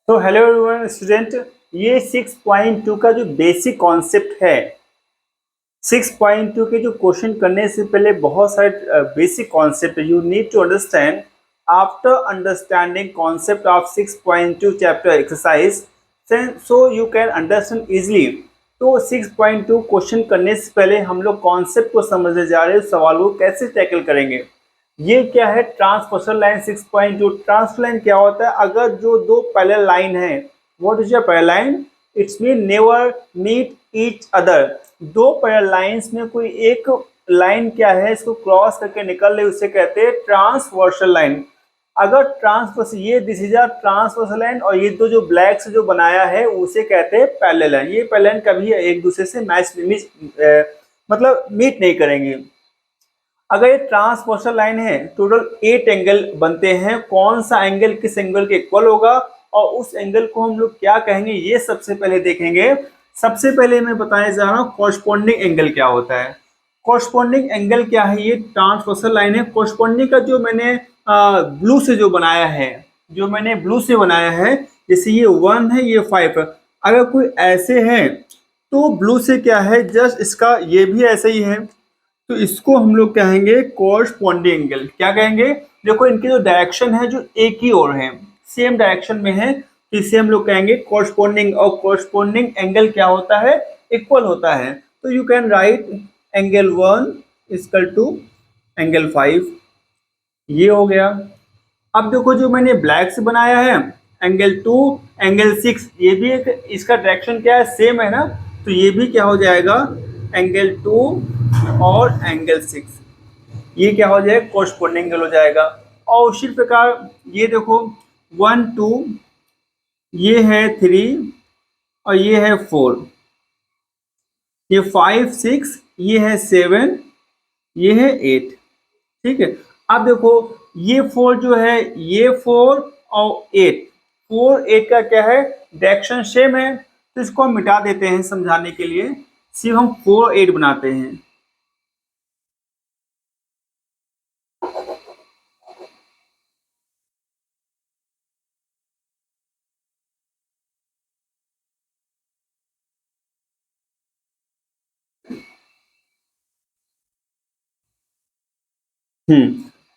तो hello everyone student, ये 6.2 का जो बेसिक कॉन्सेप्ट है। 6.2 के जो क्वेश्चन करने से पहले बहुत सारे basic concept you need to understand. After understanding concept of 6.2 chapter exercise, so you can understand easily. तो 6.2 क्वेश्चन करने से पहले हम लोग कॉन्सेप्ट को समझने जा रहे हैं, सवाल को कैसे टैकल करेंगे। ये क्या है ट्रांसवर्सल लाइन 6.2। ट्रांसवर्सल लाइन क्या होता है? अगर जो दो पैरेलल लाइन है, what is a parallel line? Its mean never meet each other. दो पैरेलल लाइंस में कोई एक लाइन क्या है, इसको क्रॉस करके निकल रही, उसे कहते हैं ट्रांसवर्सल लाइन। अगर ट्रांसवर्स ये this is a transversal line और ये दो जो ब्लैक से जो बनाया है उसे कहते हैं पैरेलल लाइन। ये पैरेलल लाइन कभी एक दूसरे से मतलब मीट नहीं करेंगे। अगर ये ट्रांसवर्सल लाइन है, टोटल 8 एंगल बनते हैं। कौन सा एंगल किस एंगल के इक्वल होगा और उस एंगल को हम लोग क्या कहेंगे, ये सबसे पहले देखेंगे। सबसे पहले मैं बताने जा रहा हूँ कॉरस्पॉन्डिंग एंगल क्या होता है। कॉरस्पॉन्डिंग एंगल क्या है? ये ट्रांसवर्सल लाइन है। कॉरस्पॉन्डिंग का जो मैंने ब्लू से जो बनाया है, जैसे ये 1 है, ये 5 है। अगर कोई ऐसे है तो ब्लू से क्या है, जस्ट इसका ये भी ऐसे ही है, तो इसको हम लोग कहेंगे कॉरस्पॉन्डिंग एंगल। क्या कहेंगे? देखो इनकी जो डायरेक्शन है जो एक ही ओर है, सेम डायरेक्शन में है, तो इसे हम लोग कहेंगे कॉरस्पॉन्डिंग। और कॉरस्पॉन्डिंग एंगल क्या होता है? इक्वल होता है। तो you can write angle 1 equal to angle 5। ये हो गया। अब देखो जो मैंने ब्लैक से बनाया है, एंगल 2 एंगल 6, ये भी एक, इसका डायरेक्शन क्या है, सेम है ना, तो ये भी क्या हो जाएगा, एंगल 2 और एंगल 6, ये क्या हो जाएगा, कोरस्पोंडिंग एंगल हो जाएगा। और उसी प्रकार ये देखो 1 2, ये है 3 और ये है 4, ये 5 6, ये है 7, ये है 8। ठीक है। अब देखो ये 4 जो है, ये 4 और 8, 4 8 का क्या है, डायरेक्शन सेम है, तो इसको हम मिटा देते हैं समझाने के लिए, सिर्फ हम 4 8 बनाते हैं।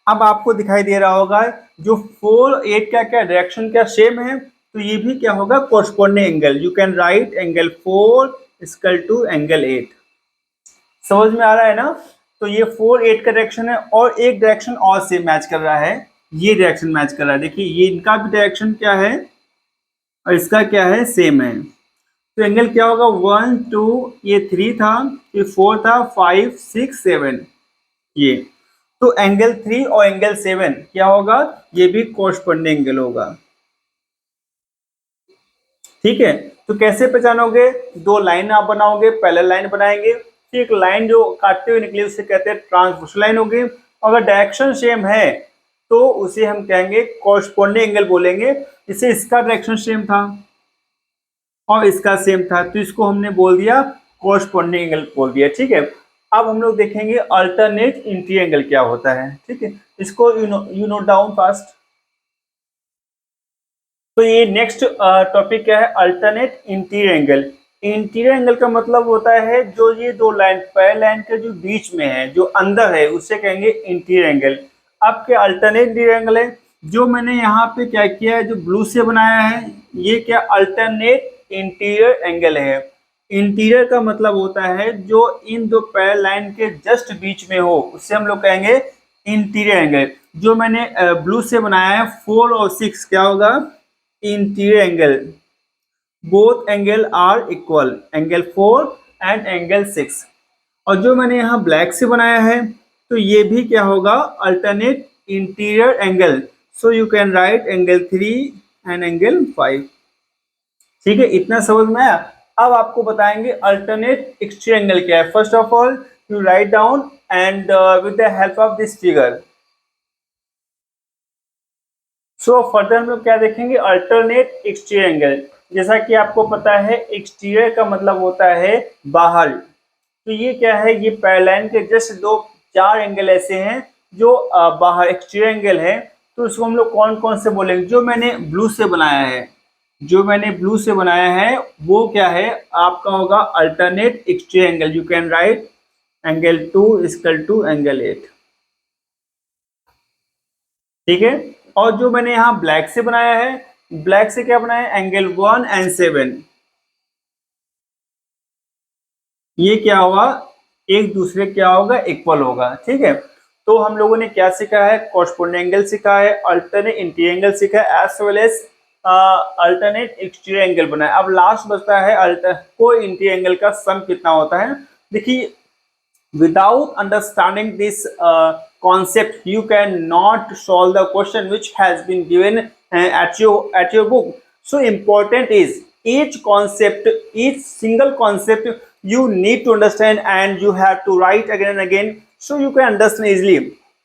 अब आपको दिखाई दे रहा होगा जो 4 8 का क्या डायरेक्शन क्या सेम है, तो ये भी क्या होगा, corresponding angle. You can write angle 4 equal to angle 8। समझ में आ रहा है ना? तो ये 4 8 का डायरेक्शन है और एक डायरेक्शन और से मैच कर रहा है, ये डायरेक्शन मैच कर रहा है। देखिए ये इनका भी डायरेक्शन क्या है और इसका क्या है, सेम है। तो एंगल क्या होगा, 1 2, ये 3 था, ये 4 था, 5 6 7, ये। तो एंगल 3 और एंगल 7 क्या होगा, ये भी कोरस्पॉन्डिंग एंगल होगा। ठीक है। तो कैसे पहचानोगे? दो लाइन आप बनाओगे, पैरेलल लाइन बनाएंगे, फिर एक लाइन जो काटते हुए निकली उसे कहते हैं ट्रांसवर्सल लाइन होगी। अगर डायरेक्शन सेम है तो उसे हम कहेंगे कोरस्पॉन्डिंग एंगल बोलेंगे। जैसे इसका डायरेक्शन सेम था और इसका सेम था, तो इसको हमने बोल दिया कोरस्पॉन्डिंग एंगल बोल दिया। ठीक है। अब हम लोग देखेंगे अल्टरनेट इंटीरियर एंगल क्या होता है। ठीक है, इसको यू नोट डाउन फास्ट। तो ये नेक्स्ट टॉपिक क्या है, alternate interior angle. Interior angle का मतलब होता है जो ये दो लाइन पैरेलल लाइन के जो बीच में है, जो अंदर है, उसे कहेंगे इंटीरियर एंगल। अब क्या अल्टरनेट इंटीरियर एंगल है, जो मैंने यहाँ पे क्या किया है, जो ब्लू से बनाया है, ये क्या अल्टरनेट इंटीरियर एंगल है। इंटीरियर का मतलब होता है जो इन दो पैरेलल लाइन के जस्ट बीच में हो, उससे हम लोग कहेंगे इंटीरियर एंगल। जो मैंने ब्लू से बनाया है 4 और 6, क्या होगा, interior angle. Both angle are equal, angle 4 and angle 6। और जो मैंने यहाँ ब्लैक से बनाया है, तो ये भी क्या होगा, alternate interior angle. So you can write angle 3 and angle 5। ठीक है, इतना समझ में आया। अब आपको बताएंगे अल्टरनेट एक्सटीरियर एंगल क्या है। First of all you write down and with the help of this figure. So further हम लोग क्या देखेंगे, अल्टरनेट एक्सटीरियर एंगल। जैसा कि आपको पता है एक्सटीरियर का मतलब होता है बाहर, तो ये क्या है, ये पैरेलल के जस्ट दो चार एंगल ऐसे हैं जो बाहर एक्सटीरियर एंगल है। तो उसको हम लोग कौन कौन से बोलेंगे, जो मैंने ब्लू से बनाया है, जो मैंने ब्लू से बनाया है वो क्या है, आपका होगा alternate exterior angle. You can write angle 2 equal to angle 8, ठीक है। और जो मैंने यहाँ ब्लैक से बनाया है, ब्लैक से क्या बनाया है, एंगल 1 एंड 7, ये क्या होगा, एक दूसरे क्या होगा, इक्वल होगा, ठीक है। तो हम लोगों ने क्या सीखा है, कॉरस्पोंडिंग एंगल सीखा है, अल्टरनेट इंटीरियर एंगल सीखा है, as well as alternate exterior angle बनाया। अब लास्ट बचता है अल्टर को इंटीरियर एंगल का सम कितना होता है। देखिए, without understanding this concept you cannot solve the question which has been given at your book. So important is each concept, each single concept you need to understand, and you have to write again and again so you can understand easily.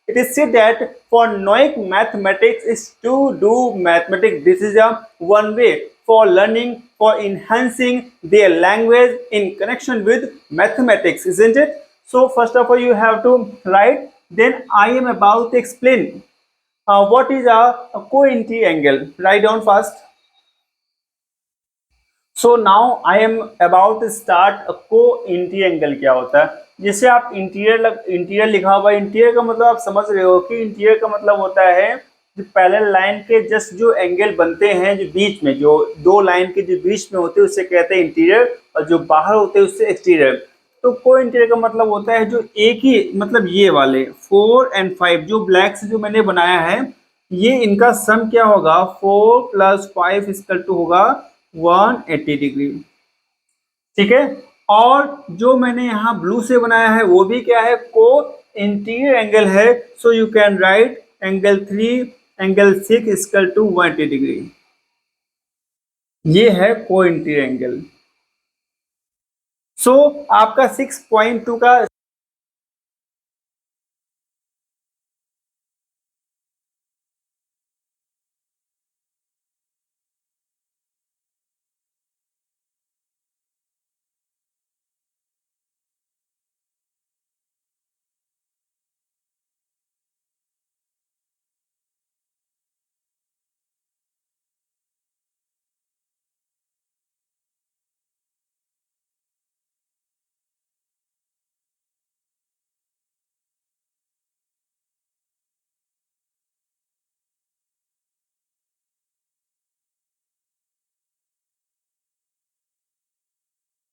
It is said that for knowing mathematics is to do mathematics. This is a one way for learning, for enhancing their language in connection with mathematics, isn't it? So first of all you have to write, then I am about to explain what is a co-integral angle. Write down first. So now I am about to start को interior angle क्या होता है। जैसे आप interior लिखा हुआ, interior का मतलब आप समझ रहे हो कि इंटीरियर का मतलब होता है जो पैरेलल लाइन के जस्ट जो एंगल बनते हैं, जो बीच में जो दो लाइन के जो बीच में होते हैं उससे कहते हैं इंटीरियर, और जो बाहर होते हैं उससे एक्सटीरियर। तो को इंटीरियर का मतलब होता है जो एक ही, मतलब ये वाले 4 एंड 5 जो ब्लैक से जो मैंने बनाया है, ये इनका सम क्या होगा, 4 + 5 इक्वल टू होगा 180 डिग्री, ठीक है। और जो मैंने यहाँ ब्लू से बनाया है वो भी क्या है, को इंटीरियर एंगल है। So you can write angle 3 angle 6 equal to 180 degree, ये है को इंटीरियर एंगल। सो आपका 6.2 का